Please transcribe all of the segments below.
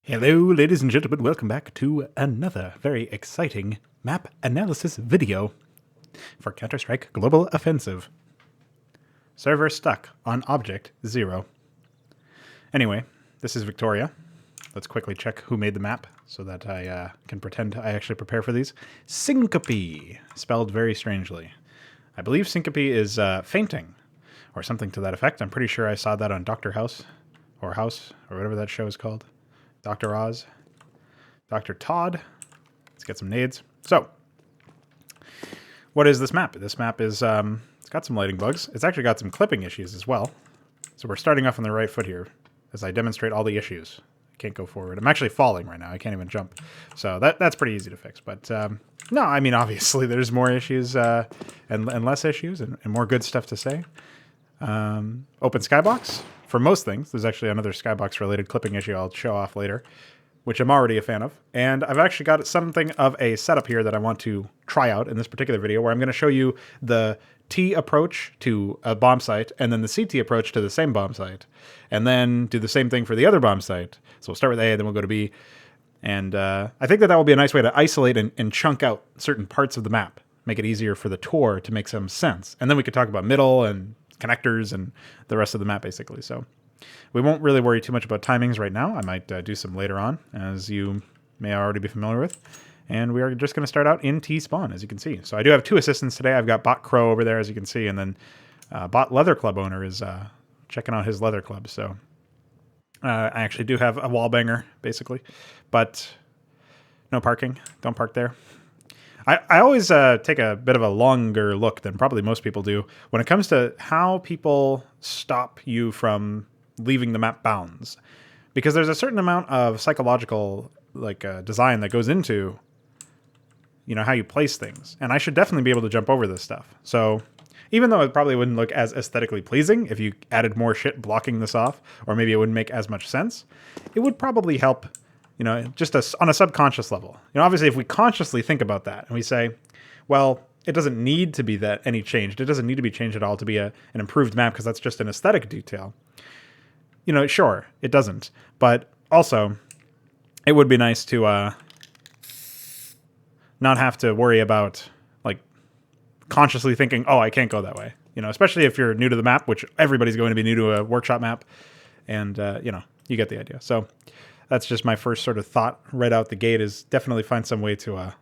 Hello, ladies and gentlemen. Welcome back to another very exciting map analysis video for Counter-Strike Global Offensive. Server stuck on object 0. Anyway, this is Victoria. Let's quickly check who made the map so that I can pretend I actually prepare for these. Synkope, spelled very strangely. I believe syncope is fainting or something to that effect. I'm pretty sure I saw that on Dr. House or whatever that show is called. Dr. Oz, Dr. Todd. Let's get some nades. So, what is this map? This map is, it's got some lighting bugs. It's actually got some clipping issues as well. So we're starting off on the right foot here as I demonstrate all the issues. I can't go forward. I'm actually falling right now. I can't even jump. So that's pretty easy to fix. But no, I mean, obviously there's more issues and less issues and more good stuff to say. Open skybox. For most things, there's actually another skybox-related clipping issue I'll show off later, which I'm already a fan of. And I've actually got something of a setup here that I want to try out in this particular video, where I'm going to show you the T approach to a bomb site, and then the CT approach to the same bomb site, and then do the same thing for the other bomb site. So we'll start with A, then we'll go to B. And I think that will be a nice way to isolate and chunk out certain parts of the map, make it easier for the tour to make some sense. And then we could talk about middle and connectors and the rest of the map, basically. So we won't really worry too much about timings right now. I might do some later on, as you may already be familiar with. And we are just going to start out in T-spawn, as you can see. So I do have two assistants today. I've got Bot Crow over there, as you can see, and then Bot Leather Club owner is checking out his leather club. So I actually do have a wall banger, basically. But no parking. Don't park there. I always take a bit of a longer look than probably most people do when it comes to how people stop you from leaving the map bounds, because there's a certain amount of psychological design that goes into how you place things, and I should definitely be able to jump over this stuff. So even though it probably wouldn't look as aesthetically pleasing if you added more shit blocking this off, or maybe it wouldn't make as much sense, it would probably help. Just on a subconscious level. Obviously, if we consciously think about that and we say, well, it doesn't need to be that any changed. It doesn't need to be changed at all to be an improved map, because that's just an aesthetic detail. Sure, it doesn't. But also, it would be nice to not have to worry about consciously thinking, oh, I can't go that way. Especially if you're new to the map, which everybody's going to be new to a workshop map. And, you get the idea. So that's just my first sort of thought right out the gate, is definitely find some way to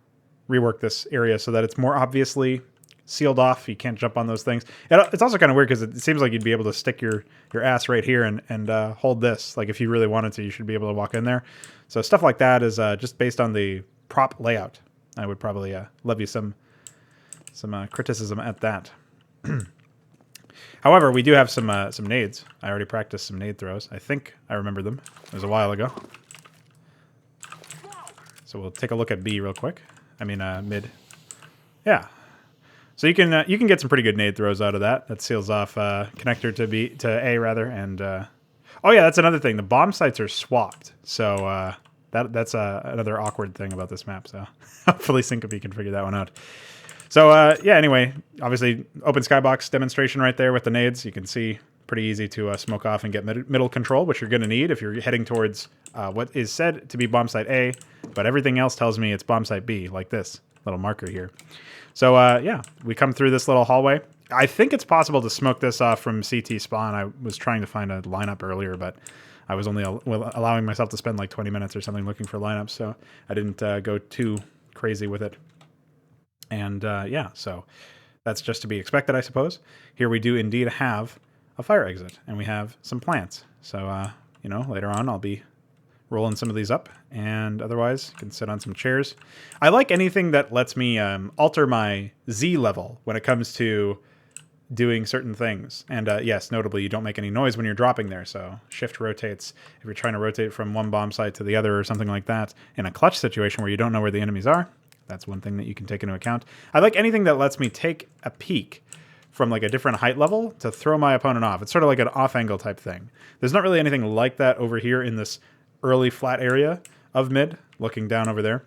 rework this area so that it's more obviously sealed off. You can't jump on those things. It's also kind of weird because it seems like you'd be able to stick your ass right here and hold this. Like if you really wanted to, you should be able to walk in there. So stuff like that is just based on the prop layout. I would probably levy some criticism at that. However, we do have some nades. I already practiced some nade throws. I think I remember them. It was a while ago. So we'll take a look at B real quick. I mean, mid. Yeah. So you can get some pretty good nade throws out of that. That seals off connector to A rather. And oh yeah, that's another thing. The bomb sites are swapped. So that's another awkward thing about this map. So hopefully syncope can figure that one out. So yeah, anyway, obviously open skybox demonstration right there with the nades. You can see pretty easy to smoke off and get middle control, which you're going to need if you're heading towards what is said to be bomb site A, but everything else tells me it's bomb site B, like this little marker here. So yeah, we come through this little hallway. I think it's possible to smoke this off from CT spawn. I was trying to find a lineup earlier, but I was only allowing myself to spend like 20 minutes or something looking for lineups, so I didn't go too crazy with it. And yeah, so that's just to be expected, I suppose. Here we do indeed have a fire exit, and we have some plants. So, later on I'll be rolling some of these up, and otherwise can sit on some chairs. I like anything that lets me alter my Z level when it comes to doing certain things. And yes, notably, you don't make any noise when you're dropping there, so shift rotates if you're trying to rotate from one bomb site to the other or something like that. In a clutch situation where you don't know where the enemies are, that's one thing that you can take into account. I like anything that lets me take a peek from like a different height level to throw my opponent off. It's sort of like an off angle type thing. There's not really anything like that over here in this early flat area of mid, looking down over there.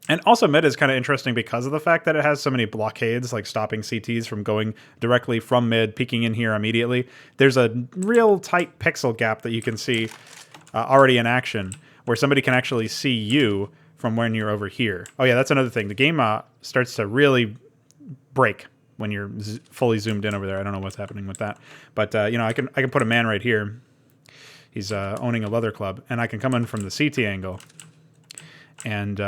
And also mid is kind of interesting because of the fact that it has so many blockades, like stopping CTs from going directly from mid, peeking in here immediately. There's a real tight pixel gap that you can see already in action, where somebody can actually see you from when you're over here. Oh yeah, that's another thing. The game starts to really break when you're fully zoomed in over there. I don't know what's happening with that, but you know, I can put a man right here. He's owning a leather club, and I can come in from the CT angle, and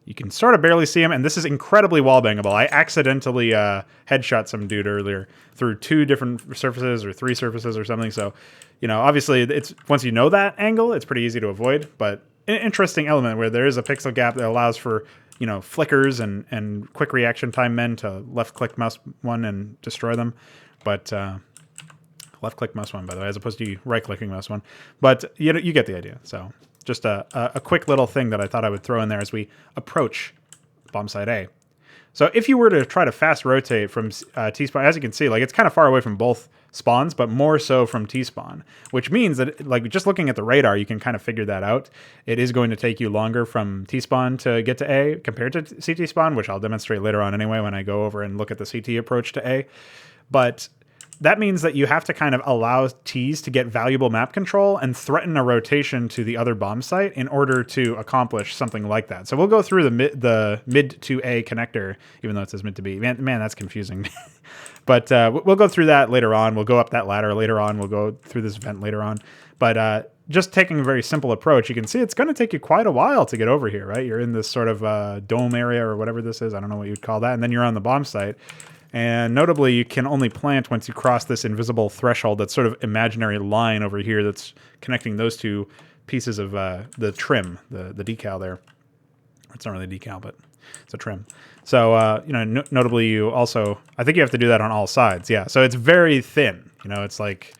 you can sort of barely see him. And this is incredibly wallbangable. I accidentally headshot some dude earlier through 2 different surfaces or 3 surfaces or something. So, you know, obviously, it's once you know that angle, it's pretty easy to avoid. But an interesting element where there is a pixel gap that allows for, you know, flickers and quick reaction time men to left-click mouse 1 and destroy them. But left-click mouse 1, by the way, as opposed to right-clicking mouse 1. But you know, you get the idea. So just a quick little thing that I thought I would throw in there as we approach bomb site A. So if you were to try to fast rotate from T-spawn, as you can see, like it's kind of far away from both spawns, but more so from T-spawn, which means that, like, just looking at the radar, you can kind of figure that out. It is going to take you longer from T-spawn to get to A compared to CT spawn, which I'll demonstrate later on anyway when I go over and look at the CT approach to A. But that means that you have to kind of allow Ts to get valuable map control and threaten a rotation to the other bomb site in order to accomplish something like that. So we'll go through the mid to A connector, even though it says mid to B. Man, that's confusing. But we'll go through that later on. We'll go up that ladder later on. We'll go through this vent later on. But just taking a very simple approach, you can see it's going to take you quite a while to get over here, right? You're in this sort of dome area or whatever this is. I don't know what you'd call that. And then you're on the bomb site. And notably, you can only plant once you cross this invisible threshold, that sort of imaginary line over here that's connecting those 2 pieces of the trim, the decal there. It's not really decal, but it's a trim. So, you know, notably, you also, I think you have to do that on all sides. Yeah, so it's very thin. You know, it's like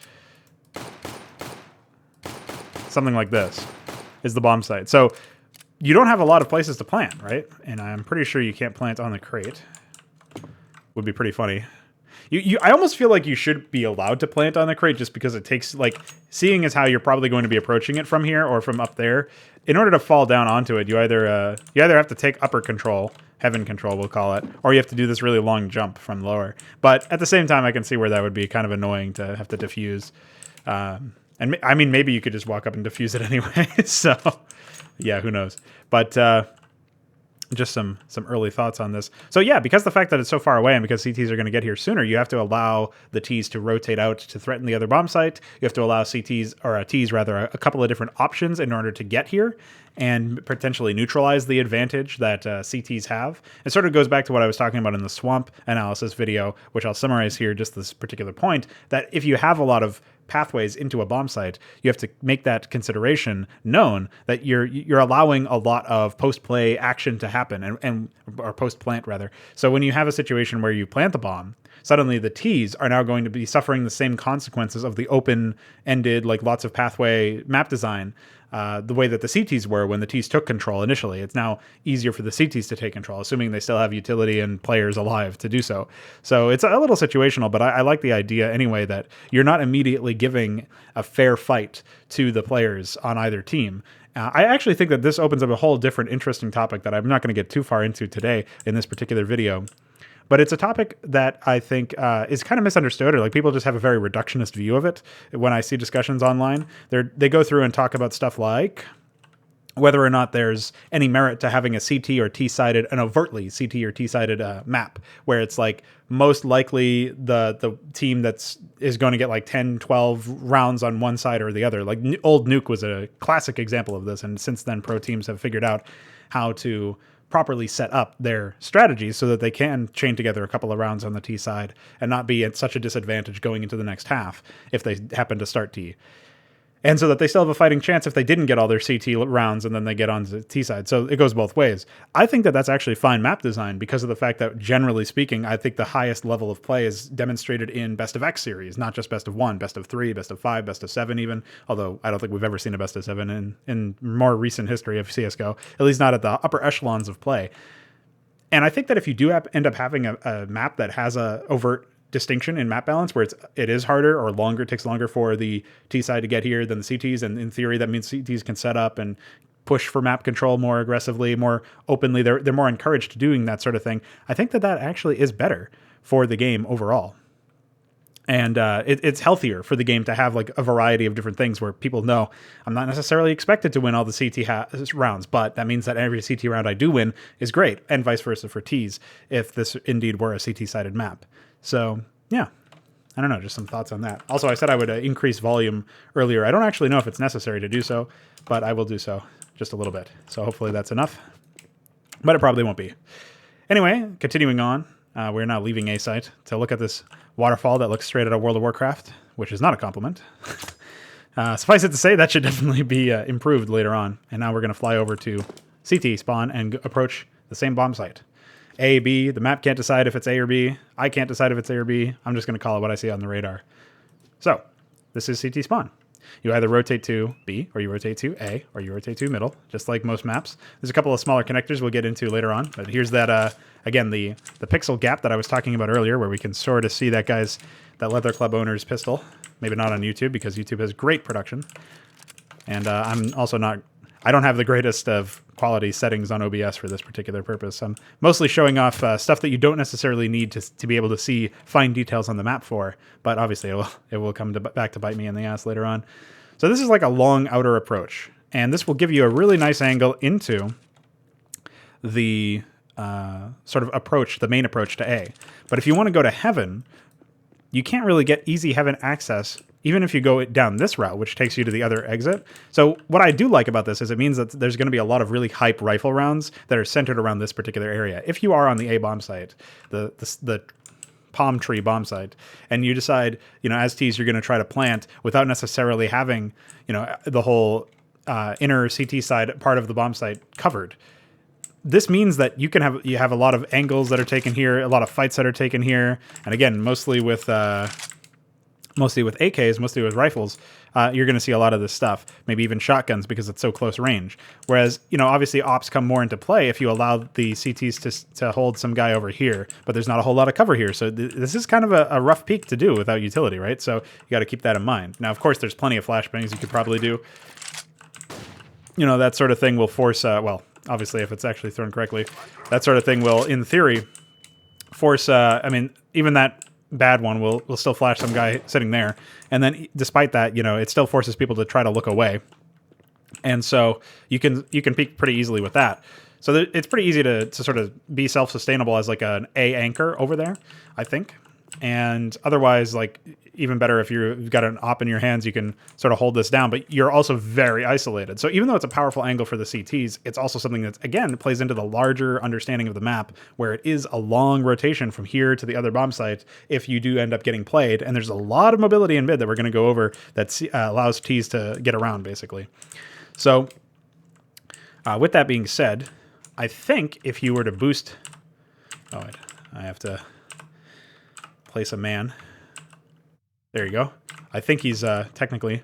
something like this is the bomb site. So you don't have a lot of places to plant, right? And I'm pretty sure you can't plant on the crate. Would be pretty funny. I almost feel like you should be allowed to plant on the crate just because it takes, like, seeing as how you're probably going to be approaching it from here or from up there. In order to fall down onto it, you either have to take upper control, heaven control we'll call it, or you have to do this really long jump from lower. But at the same time, I can see where that would be kind of annoying to have to defuse. And I mean, maybe you could just walk up and defuse it anyway. So yeah, who knows? But just some early thoughts on this. So yeah, because the fact that it's so far away and because CTs are going to get here sooner, you have to allow the Ts to rotate out to threaten the other bomb site. You have to allow CTs, or Ts rather, a couple of different options in order to get here and potentially neutralize the advantage that CTs have. It sort of goes back to what I was talking about in the swamp analysis video, which I'll summarize here, just this particular point, that if you have a lot of pathways into a bomb site, you have to make that consideration known that you're allowing a lot of post-play action to happen, or post-plant rather. So when you have a situation where you plant the bomb, suddenly the Ts are now going to be suffering the same consequences of the open-ended, like lots of pathway map design, the way that the CTs were when the Ts took control initially. It's now easier for the CTs to take control, assuming they still have utility and players alive to do so. So it's a little situational, but I like the idea anyway that you're not immediately giving a fair fight to the players on either team. I actually think that this opens up a whole different interesting topic that I'm not going to get too far into today in this particular video. But it's a topic that I think is kind of misunderstood, or like people just have a very reductionist view of it. When I see discussions online, they go through and talk about stuff like whether or not there's any merit to having a CT or T-sided, an overtly CT or T-sided map, where it's like most likely the team is going to get like 10, 12 rounds on one side or the other. Like old Nuke was a classic example of this, and since then pro teams have figured out how to properly set up their strategies so that they can chain together a couple of rounds on the T side and not be at such a disadvantage going into the next half if they happen to start T. And so that they still have a fighting chance if they didn't get all their CT rounds and then they get on the T side. So it goes both ways. I think that that's actually fine map design because of the fact that, generally speaking, I think the highest level of play is demonstrated in Best of X series, not just Best of 1, Best of 3, Best of 5, Best of 7 even, although I don't think we've ever seen a Best of 7 in more recent history of CSGO, at least not at the upper echelons of play. And I think that if you do end up having a map that has a overt distinction in map balance where it is harder or longer, takes longer for the T side to get here than the CTs, and in theory that means CTs can set up and push for map control more aggressively, more openly, they're more encouraged to doing that sort of thing. I think that actually is better for the game overall. And it's healthier for the game to have like a variety of different things where people know I'm not necessarily expected to win all the CT rounds, but that means that every CT round I do win is great, and vice versa for Ts if this indeed were a CT-sided map. So yeah, I don't know, just some thoughts on that. Also, I said I would increase volume earlier. I don't actually know if it's necessary to do so, but I will do so just a little bit. So hopefully that's enough, but it probably won't be. Anyway, continuing on. We're now leaving A site to look at this waterfall that looks straight out of World of Warcraft, which is not a compliment. Suffice it to say, that should definitely be improved later on. And now we're going to fly over to CT spawn and approach the same bomb site. A, B, the map can't decide if it's A or B. I can't decide if it's A or B. I'm just going to call it what I see on the radar. So, this is CT spawn. You either rotate to B, or you rotate to A, or you rotate to middle, just like most maps. There's a couple of smaller connectors we'll get into later on, but here's that, again, the pixel gap that I was talking about earlier, where we can sort of see that Leather Club owner's pistol. Maybe not on YouTube, because YouTube has great production. And I'm also not... I don't have the greatest of quality settings on OBS for this particular purpose. I'm mostly showing off stuff that you don't necessarily need to be able to see fine details on the map for, but obviously it will come back to bite me in the ass later on. So this is like a long outer approach, and this will give you a really nice angle into the sort of approach, the main approach to A. But if you want to go to Heaven, you can't really get easy Heaven access even if you go down this route, which takes you to the other exit. So what I do like about this is it means that there's going to be a lot of really hype rifle rounds that are centered around this particular area. If you are on the A bomb site, the palm tree bomb site, and you decide, as Ts, you're going to try to plant without necessarily having, the whole inner CT side part of the bomb site covered. This means that you have a lot of angles that are taken here, a lot of fights that are taken here, and again, mostly with AKs, mostly with rifles, you're going to see a lot of this stuff, maybe even shotguns because it's so close range. Whereas, obviously ops come more into play if you allow the CTs to hold some guy over here, but there's not a whole lot of cover here. So this is kind of a rough peak to do without utility, right? So you got to keep that in mind. Now, of course, there's plenty of flashbangs you could probably do. That sort of thing will force, well, obviously if it's actually thrown correctly, that sort of thing will, in theory, force, even that bad one will still flash some guy sitting there, and then despite that, it still forces people to try to look away, and so you can peek pretty easily with that. So it's pretty easy to sort of be self-sustainable as like an A anchor over there, I think. And otherwise, like, even better if you've got an op in your hands, you can sort of hold this down, but you're also very isolated. So even though it's a powerful angle for the CTs, it's also something that's, again, plays into the larger understanding of the map, where it is a long rotation from here to the other bomb site if you do end up getting played. And there's a lot of mobility in mid that we're going to go over that allows Ts to get around, basically. So with that being said, I think if you were to boost... Oh, wait, I have to place a man. There you go. I think he's technically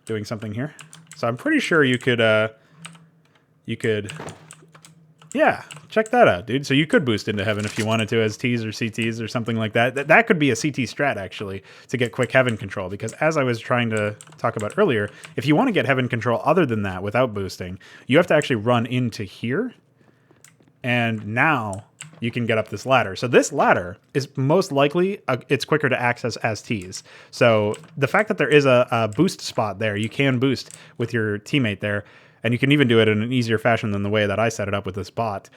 doing something here. So I'm pretty sure you could, yeah, check that out, dude. So you could boost into Heaven if you wanted to as Ts or CTs or something like that. That could be a CT strat, actually, to get quick Heaven control. Because as I was trying to talk about earlier, if you want to get Heaven control other than that without boosting, you have to actually run into here. And now you can get up this ladder. So this ladder is most likely, it's quicker to access as Ts. So the fact that there is a boost spot there, you can boost with your teammate there, and you can even do it in an easier fashion than the way that I set it up with this bot.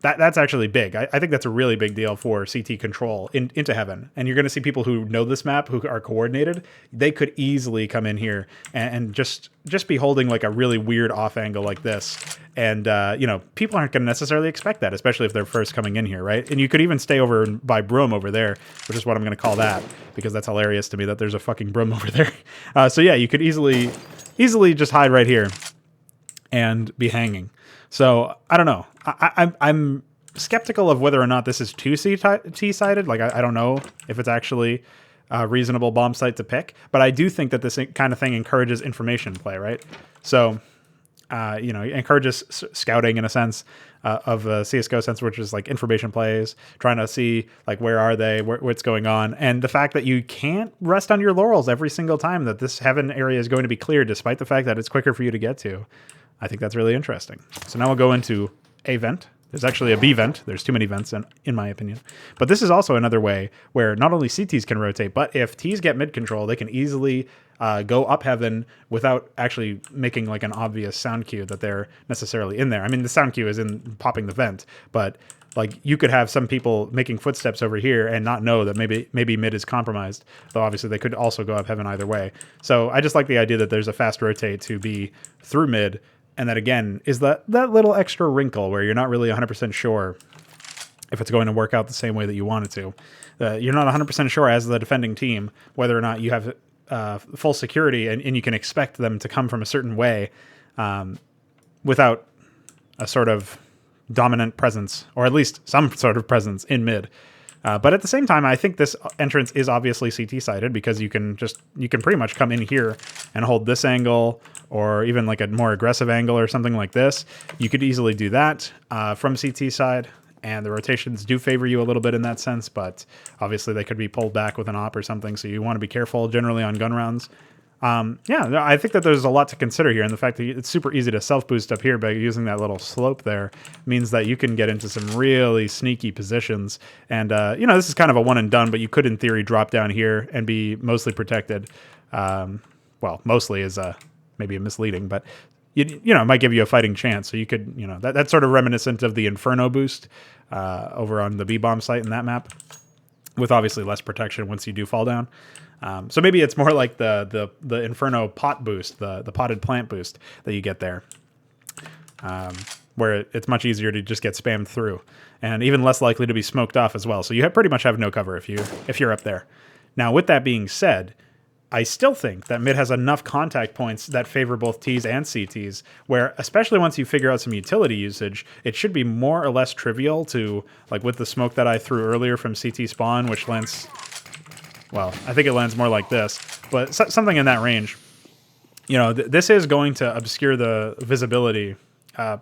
That's actually big. I think that's a really big deal for CT control into Heaven. And you're going to see people who know this map, who are coordinated, they could easily come in here and just be holding like a really weird off angle like this. And, people aren't going to necessarily expect that, especially if they're first coming in here, right? And you could even stay over by Broom over there, which is what I'm going to call that, because that's hilarious to me that there's a fucking Broom over there. So yeah, you could easily just hide right here and be hanging. So I don't know. I'm skeptical of whether or not this is too T-sided. Like, I don't know if it's actually a reasonable bomb site to pick, but I do think that this kind of thing encourages information play, right? So, it encourages scouting in a sense of a CSGO sense, which is like information plays, trying to see like where are they, what's going on, and the fact that you can't rest on your laurels every single time that this Heaven area is going to be cleared, despite the fact that it's quicker for you to get to. I think that's really interesting. So now we'll go into A vent, There's actually a B vent. There's too many vents, in my opinion. But this is also another way where not only CTs can rotate, but if Ts get mid control, they can easily go up heaven without actually making like an obvious sound cue that they're necessarily in there. I mean, the sound cue is in popping the vent, but like you could have some people making footsteps over here and not know that maybe mid is compromised, though obviously they could also go up heaven either way. So I just like the idea that there's a fast rotate to be through mid. And that, again, is that little extra wrinkle where you're not really 100% sure if it's going to work out the same way that you want it to. You're not 100% sure as the defending team whether or not you have full security and you can expect them to come from a certain way without a sort of dominant presence, or at least some sort of presence in mid. But at the same time, I think this entrance is obviously CT-sided because you can pretty much come in here and hold this angle, or even like a more aggressive angle or something like this. You could easily do that from CT side, and the rotations do favor you a little bit in that sense, but obviously they could be pulled back with an op or something, so you want to be careful generally on gun rounds. Yeah, I think that there's a lot to consider here, and the fact that it's super easy to self-boost up here by using that little slope there means that you can get into some really sneaky positions. And, this is kind of a one and done, but you could, in theory, drop down here and be mostly protected. Well, mostly is maybe misleading, but, it might give you a fighting chance. So you could, that's sort of reminiscent of the Inferno boost over on the B-bomb site in that map, with obviously less protection once you do fall down. So maybe it's more like the Inferno pot boost, the potted plant boost that you get there, where it's much easier to just get spammed through, and even less likely to be smoked off as well. So you pretty much have no cover if you're up there. Now, with that being said, I still think that mid has enough contact points that favor both Ts and CTs, where especially once you figure out some utility usage, it should be more or less trivial to, like with the smoke that I threw earlier from CT spawn, which lands... Well, I think it lands more like this, but something in that range. This is going to obscure the visibility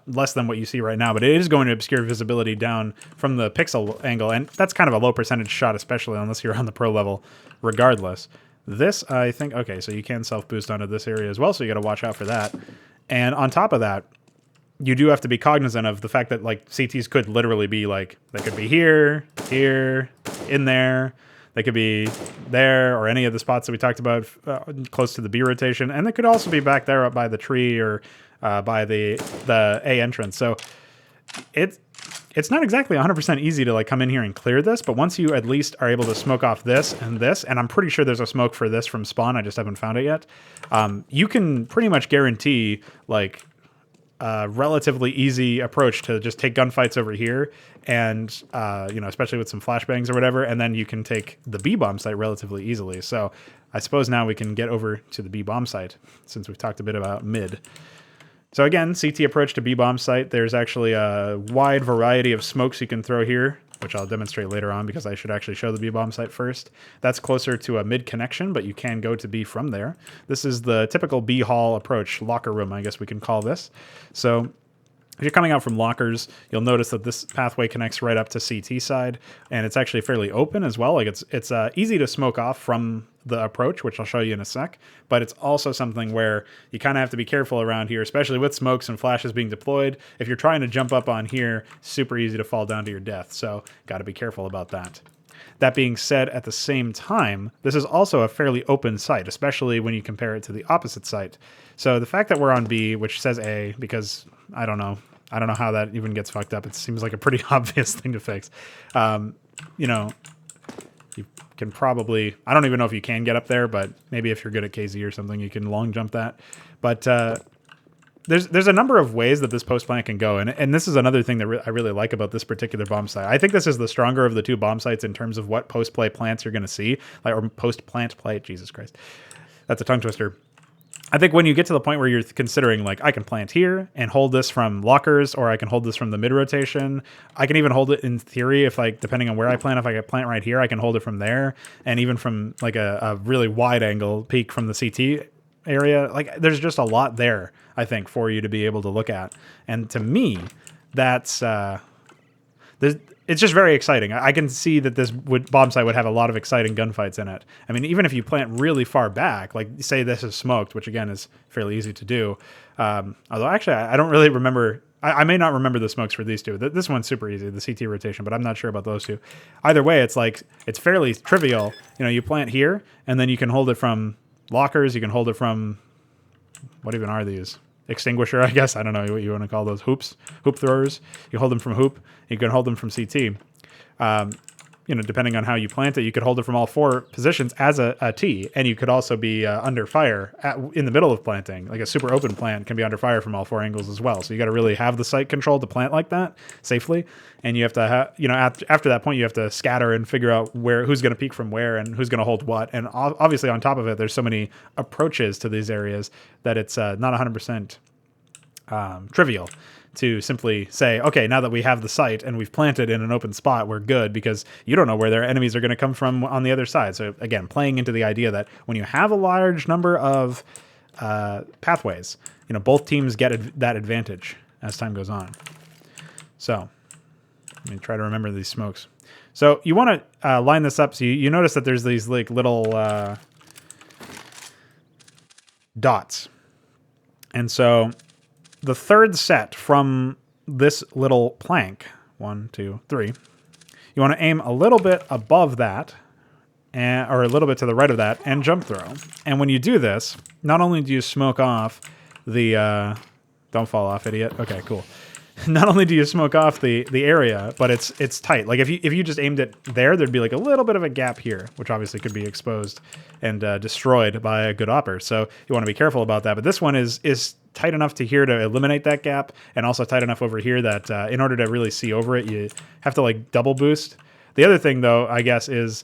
less than what you see right now, but it is going to obscure visibility down from the pixel angle, and that's kind of a low percentage shot, especially unless you're on the pro level, regardless. This, I think, okay, so you can self-boost onto this area as well, so you got to watch out for that. And on top of that, you do have to be cognizant of the fact that, like, CTs could literally be, like, they could be here, in there. They could be there, or any of the spots that we talked about close to the B rotation, and they could also be back there up by the tree or by the A entrance. So it's not exactly 100% easy to like come in here and clear this, but once you at least are able to smoke off this, and I'm pretty sure there's a smoke for this from spawn, I just haven't found it yet, you can pretty much guarantee like a relatively easy approach to just take gunfights over here, and especially with some flashbangs or whatever, and then you can take the B-bomb site relatively easily. So I suppose now we can get over to the B-bomb site, since we've talked a bit about mid. So again, CT approach to B-bomb site, there's actually a wide variety of smokes you can throw here, which I'll demonstrate later on because I should actually show the B-bomb site first. That's closer to a mid connection, but you can go to B from there. This is the typical B hall approach, locker room, I guess we can call this. So if you're coming out from lockers, you'll notice that this pathway connects right up to CT side, and it's actually fairly open as well. Like it's easy to smoke off from the approach, which I'll show you in a sec, but it's also something where you kind of have to be careful around here, especially with smokes and flashes being deployed. If you're trying to jump up on here, super easy to fall down to your death, so got to be careful about that. That being said, at the same time, this is also a fairly open site, especially when you compare it to the opposite site. So the fact that we're on B, which says A, because I don't know how that even gets fucked up. It seems like a pretty obvious thing to fix. You can probably, I don't even know if you can get up there, but maybe if you're good at KZ or something, you can long jump that. But there's a number of ways that this post plant can go, and this is another thing that I really like about this particular bomb site. I think this is the stronger of the two bomb sites in terms of what post play plants you're going to see, or post plant play. Jesus Christ, that's a tongue twister. I think when you get to the point where you're considering, like, I can plant here and hold this from lockers, or I can hold this from the mid rotation. I can even hold it in theory if, like, depending on where I plant, if I plant right here, I can hold it from there, and even from like a really wide angle peek from the CT area. Like, there's just a lot there, I think, for you to be able to look at. And to me, that's it's just very exciting. I can see that this bomb site would have a lot of exciting gunfights in it. I mean, even if you plant really far back, like say this is smoked, which again is fairly easy to do. Although actually, I don't really remember I may not remember the smokes for these two. This one's super easy, the CT rotation, but I'm not sure about those two. Either way, it's like, it's fairly trivial. You know, you plant here, and then you can hold it from lockers. You can hold it from, what even are these? Extinguisher, I guess. I don't know what you want to call those. Hoop throwers. You hold them from hoop. You can hold them from CT. You know, depending on how you plant it, you could hold it from all 4 positions as a T, and you could also be under fire in the middle of planting. Like a super open plant can be under fire from all 4 angles as well. So you got to really have the site control to plant like that safely, and you have to you know, after that point, you have to scatter and figure out who's going to peek from where and who's going to hold what. And obviously, on top of it, there's so many approaches to these areas that it's not 100% trivial to simply say, okay, now that we have the site and we've planted in an open spot, we're good, because you don't know where their enemies are going to come from on the other side. So again, playing into the idea that when you have a large number of pathways, you know, both teams get that advantage as time goes on. So let me try to remember these smokes. So you want to line this up. So you notice that there's these like little dots. And so the third set from this little plank, 1, 2, 3, you want to aim a little bit above that, or a little bit to the right of that, and jump throw. And when you do this, not only do you smoke off the, don't fall off, idiot. Okay, cool. Not only do you smoke off the area, but it's tight. Like if you just aimed it there, there'd be like a little bit of a gap here, which obviously could be exposed and destroyed by a good opper. So you want to be careful about that. But this one is tight enough to here to eliminate that gap, and also tight enough over here that in order to really see over it, you have to like double boost. The other thing, though, I guess, is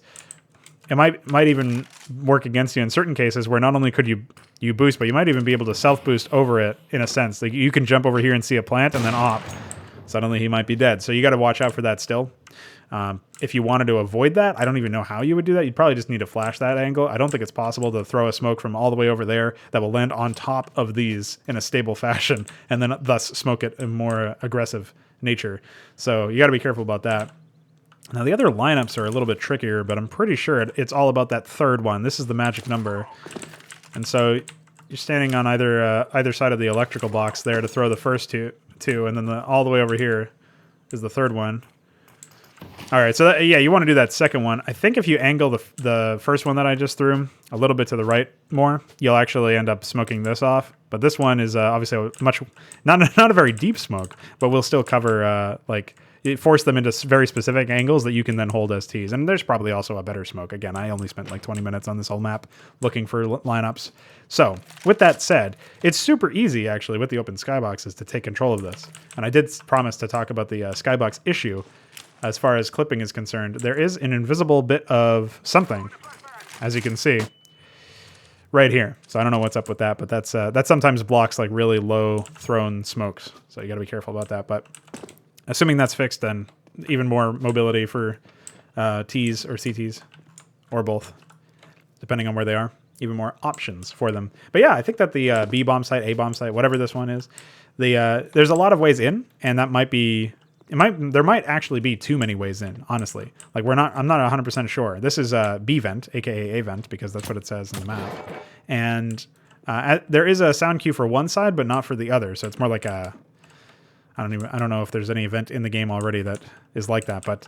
it might even work against you in certain cases where not only could you boost, but you might even be able to self-boost over it in a sense. Like you can jump over here and see a plant and then op. Suddenly he might be dead. So you got to watch out for that still. If you wanted to avoid that, I don't even know how you would do that. You'd probably just need to flash that angle. I don't think it's possible to throw a smoke from all the way over there that will land on top of these in a stable fashion and then thus smoke it in more aggressive nature. So you got to be careful about that. Now, the other lineups are a little bit trickier, but I'm pretty sure it's all about that third one. This is the magic number. And so you're standing on either side of the electrical box there to throw the first two, and then all the way over here is the third one. All right, so yeah, you want to do that second one. I think if you angle the first one that I just threw a little bit to the right more, you'll actually end up smoking this off. But this one is obviously not a very deep smoke, but will still cover force them into very specific angles that you can then hold as Ts. And there's probably also a better smoke. Again, I only spent like 20 minutes on this whole map looking for lineups. So with that said, it's super easy actually with the open skyboxes to take control of this. And I did promise to talk about the skybox issue as far as clipping is concerned. There is an invisible bit of something, as you can see, right here. So I don't know what's up with that, but that sometimes blocks like really low thrown smokes. So you got to be careful about that. But assuming that's fixed, then even more mobility for Ts or CTs, or both, depending on where they are. Even more options for them. But yeah, I think that the B bomb site, A bomb site, whatever this one is, there's a lot of ways in, and that might be there might actually be too many ways in. Honestly, like I'm not 100% sure. This is B vent, aka A vent, because that's what it says in the map, and there is a sound cue for one side, but not for the other. So it's more like a I don't know if there's any event in the game already that is like that, but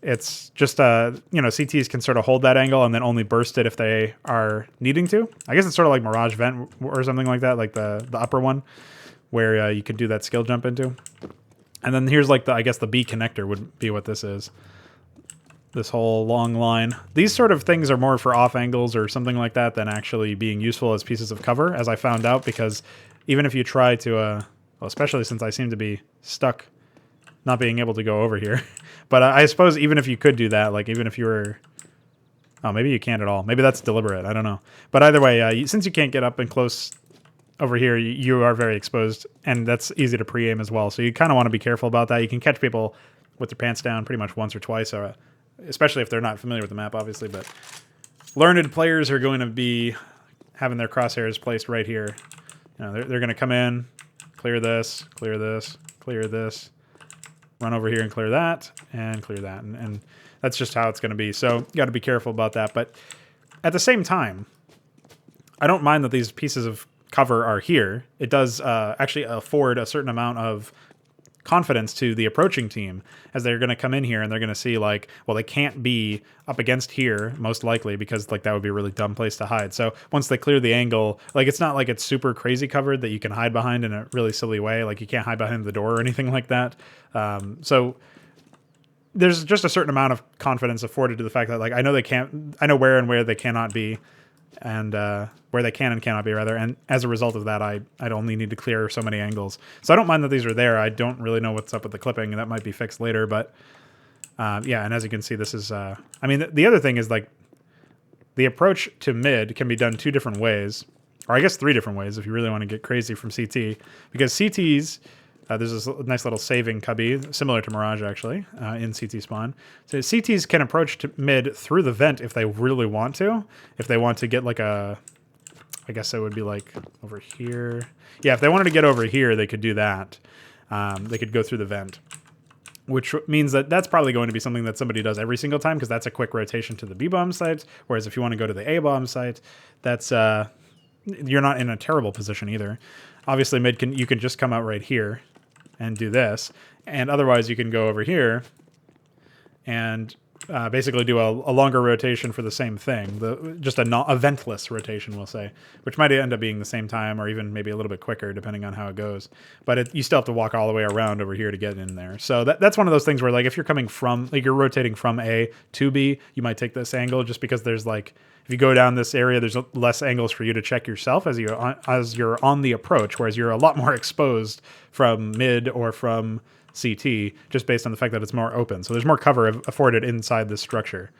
it's just CTs can sort of hold that angle and then only burst it if they are needing to. I guess it's sort of like Mirage Vent or something like that, like the upper one where you could do that skill jump into. And then here's like I guess the B connector would be what this is. This whole long line. These sort of things are more for off angles or something like that than actually being useful as pieces of cover, as I found out, because even if you try to well, especially since I seem to be stuck not being able to go over here. But I suppose even if you could do that, like even if you were... Oh, maybe you can't at all. Maybe that's deliberate. I don't know. But either way, since you can't get up and close over here, you are very exposed, and that's easy to pre-aim as well. So you kind of want to be careful about that. You can catch people with their pants down pretty much once or twice, especially if they're not familiar with the map, obviously. But learned players are going to be having their crosshairs placed right here. They're going to come in, clear this, clear this, clear this, run over here and clear that, and that's just how it's going to be. So you got to be careful about that. But at the same time, I don't mind that these pieces of cover are here. It does actually afford a certain amount of confidence to the approaching team, as they're going to come in here and they're going to see like, well, they can't be up against here most likely, because like that would be a really dumb place to hide. So once they clear the angle, like it's not like it's super crazy covered that you can hide behind in a really silly way. Like you can't hide behind the door or anything like that. So there's just a certain amount of confidence afforded to the fact that like I know where and where they cannot be, and where they can and cannot be, rather. And as a result of that, I'd only need to clear so many angles. So I don't mind that these are there. I don't really know what's up with the clipping, and that might be fixed later. But yeah, and as you can see, this is, I mean, the other thing is like the approach to mid can be done 2 different ways, or I guess 3 different ways if you really want to get crazy from CT, because CTs, there's this nice little saving cubby, similar to Mirage actually, in CT spawn. So CTs can approach to mid through the vent if they really want to. If they want to get like a, I guess it would be like over here. Yeah, if they wanted to get over here, they could do that. They could go through the vent, which means that that's probably going to be something that somebody does every single time, because that's a quick rotation to the B-bomb site. Whereas if you want to go to the A-bomb site, that's you're not in a terrible position either. Obviously, mid you can just come out right here and do this, and otherwise you can go over here and basically do a longer rotation for the same thing, just a ventless rotation, we'll say, which might end up being the same time or even maybe a little bit quicker depending on how it goes. But you still have to walk all the way around over here to get in there. So that's one of those things where like if you're coming from, like you're rotating from A to B, you might take this angle just because there's like, if you go down this area, there's less angles for you to check yourself as you're on the approach, whereas you're a lot more exposed from mid or from CT, just based on the fact that it's more open. So there's more cover afforded inside this structure.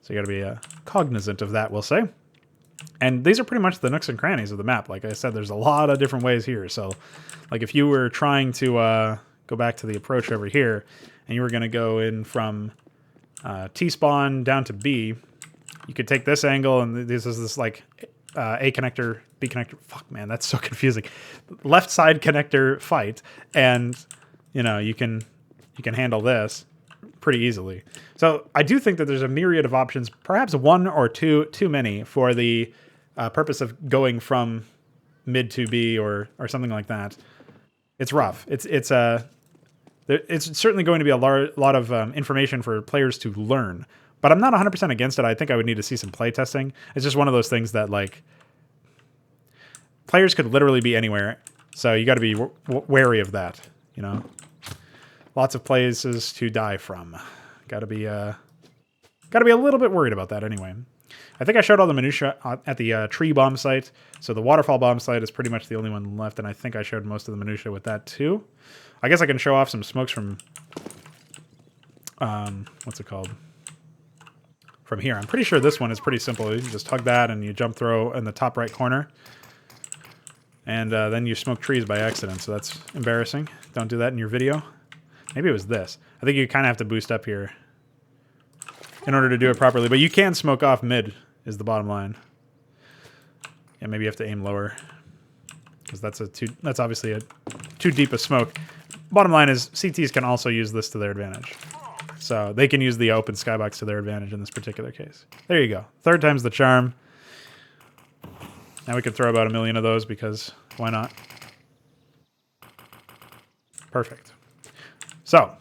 So you got to be cognizant of that, we'll say. And these are pretty much the nooks and crannies of the map. Like I said, there's a lot of different ways here. So like if you were trying to go back to the approach over here, and you were going to go in from T-spawn down to B, you could take this angle, and this is this like A connector, B connector. Fuck, man, that's so confusing. Left side connector fight, and you know you can handle this pretty easily. So I do think that there's a myriad of options, perhaps 1 or 2 too many for the purpose of going from mid to B or something like that. It's rough. It's certainly going to be a lot of information for players to learn. But I'm not 100% against it. I think I would need to see some play testing. It's just one of those things that, like, players could literally be anywhere. So you got to be wary of that, you know. Lots of places to die from. Got to be a little bit worried about that anyway. I think I showed all the minutia at the tree bomb site. So the waterfall bomb site is pretty much the only one left, and I think I showed most of the minutia with that too. I guess I can show off some smokes from what's it called? From here. I'm pretty sure this one is pretty simple. You just hug that and you jump throw in the top right corner. And then you smoke trees by accident, so that's embarrassing. Don't do that in your video. Maybe it was this. I think you kind of have to boost up here in order to do it properly. But you can smoke off mid, is the bottom line. Yeah, maybe you have to aim lower, because that's obviously a too deep a smoke. Bottom line is CTs can also use this to their advantage. So they can use the open skybox to their advantage in this particular case. There you go. 3rd time's the charm. Now we can throw about 1 million of those, because why not? Perfect. So,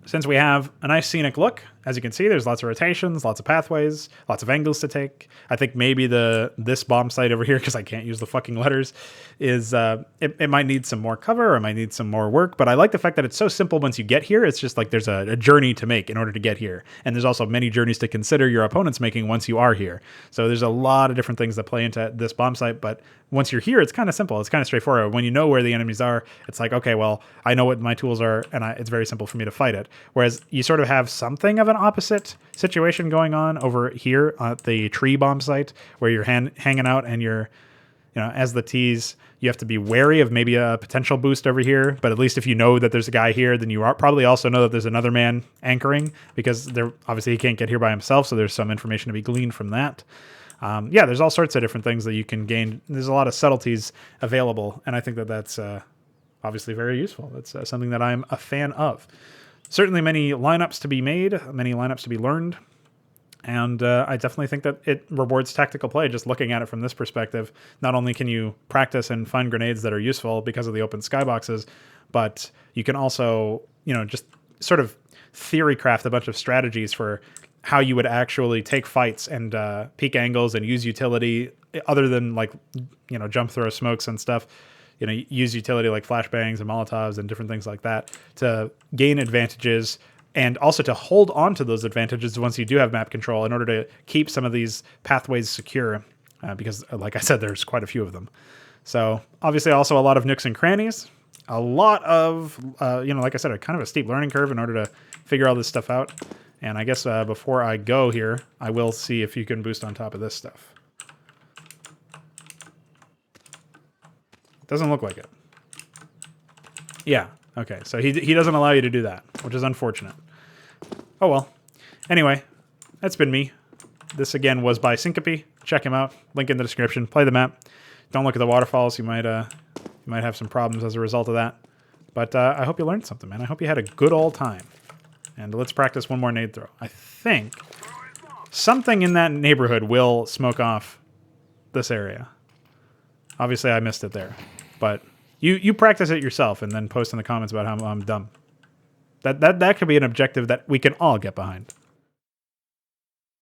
since we have a nice scenic look, as you can see, there's lots of rotations, lots of pathways, lots of angles to take. I think maybe this bomb site over here, because I can't use the fucking letters, is it might need some more cover, or it might need some more work. But I like the fact that it's so simple once you get here. It's just like there's a journey to make in order to get here. And there's also many journeys to consider your opponents making once you are here. So there's a lot of different things that play into this bomb site. But once you're here, it's kind of simple. It's kind of straightforward. When you know where the enemies are, it's like, okay, well, I know what my tools are, and it's very simple for me to fight it. Whereas you sort of have something of an opposite situation going on over here at the tree bomb site, where you're hanging out and you're, you know, as the T's, you have to be wary of maybe a potential boost over here. But at least if you know that there's a guy here, then you probably also know that there's another man anchoring, because obviously he can't get here by himself. So there's some information to be gleaned from that. Yeah, there's all sorts of different things that you can gain. There's a lot of subtleties available, and I think that that's obviously very useful. That's something that I'm a fan of. Certainly many lineups to be made, many lineups to be learned. And I definitely think that it rewards tactical play just looking at it from this perspective. Not only can you practice and find grenades that are useful because of the open skyboxes, but you can also, just sort of theory craft a bunch of strategies for how you would actually take fights and peak angles and use utility other than like, jump throw smokes and stuff. Use utility like flashbangs and Molotovs and different things like that to gain advantages and also to hold on to those advantages once you do have map control in order to keep some of these pathways secure because, like I said, there's quite a few of them. So obviously also a lot of nooks and crannies, a lot of, like I said, a kind of a steep learning curve in order to figure all this stuff out. And I guess before I go here, I will see if you can boost on top of this stuff. Doesn't look like it. Yeah, okay. So he doesn't allow you to do that, which is unfortunate. Oh well. Anyway, that's been me. This again was by Synkope. Check him out. Link in the description. Play the map. Don't look at the waterfalls. You might have some problems as a result of that. But I hope you learned something, man. I hope you had a good old time. And let's practice one more nade throw. I think something in that neighborhood will smoke off this area. Obviously, I missed it there. But you practice it yourself and then post in the comments about how I'm dumb. That could be an objective that we can all get behind.